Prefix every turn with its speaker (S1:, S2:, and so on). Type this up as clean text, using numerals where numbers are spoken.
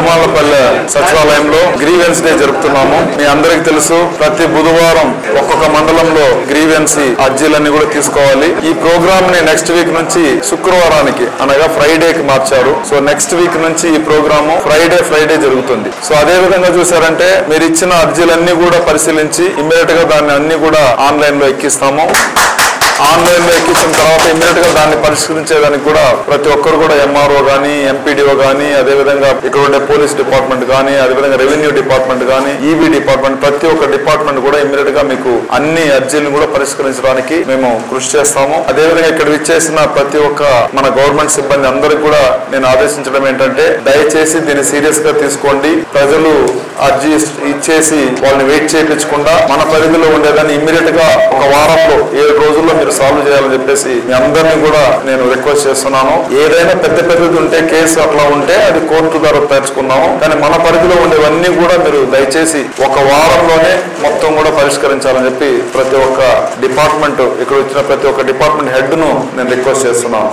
S1: పెరుమాళ్లపల్లె సచివాలయంలో grievance day జరుపుతున్నాము. మీ అందరికి తెలుసు, ప్రతి బుధవారం ఒక్కొక్క మండలంలో గ్రీవెన్సీ అర్జీలన్నీ కూడా తీసుకోవాలి. ఈ ప్రోగ్రామ్ ని నెక్స్ట్ వీక్ నుంచి శుక్రవారానికి అనగా ఫ్రైడేకి మార్చారు. సో నెక్స్ట్ వీక్ నుంచి ఈ ప్రోగ్రామ్ ఫ్రైడే జరుగుతుంది. సో అదే విధంగా చూసారంటే మీరు ఇచ్చిన అర్జీలన్నీ కూడా పరిశీలించి ఇమ్మీడియట్ గా దాన్ని అన్ని కూడా ఆన్లైన్ లో ఎక్కిస్తాము. ఆన్లైన్ లో ఎక్కించిన తర్వాత ఇమ్మీడియట్ గా దాన్ని పరిష్కరించేదానికి కూడా ప్రతి ఒక్కరు కూడా ఎంఆర్ఓ గానీ, ఎంపీడీఓ గానీ, అదేవిధంగా ఇక్కడ ఉండే పోలీస్ డిపార్ట్మెంట్ గానీ, అదేవిధంగా రెవెన్యూ డిపార్ట్మెంట్ గానీ, ఈబీ డిపార్ట్మెంట్, ప్రతి ఒక్క డిపార్ట్మెంట్ కూడా ఇమ్మీడియట్ గా మీకు అన్ని అర్జీలను కూడా పరిష్కరించడానికి మేము కృషి చేస్తాము. అదేవిధంగా ఇక్కడ విచ్చేసిన ప్రతి ఒక్క మన గవర్నమెంట్ సిబ్బంది అందరికి కూడా నేను ఆదేశించడం ఏంటంటే, దయచేసి దీన్ని సీరియస్ గా తీసుకోండి. ప్రజలు అర్జీ ఇచ్చేసి వాళ్ళని వెయిట్ చేయించకుండా మన పరిధిలో ఉండేదాన్ని ఇమ్మీడియట్ గా ఒక వారంలో 7 రోజుల్లో మీరు సాల్వ్ చేయాలని చెప్పేసి మీ అందరినీ కూడా నేను రిక్వెస్ట్ చేస్తున్నాను. ఏదైనా పెద్దది ఉంటే, కేసు అట్లా ఉంటే అది కోర్టు ద్వారా తెచ్చుకున్నాము. కానీ మన పరిధిలో ఉండేవన్నీ కూడా మీరు దయచేసి ఒక వారంలోనే మొత్తం కూడా పరిష్కరించాలని చెప్పి ప్రతి ఒక్క డిపార్ట్మెంట్, ఇక్కడ వచ్చిన ప్రతి ఒక్క డిపార్ట్మెంట్ హెడ్ ను నేను రిక్వెస్ట్ చేస్తున్నాను.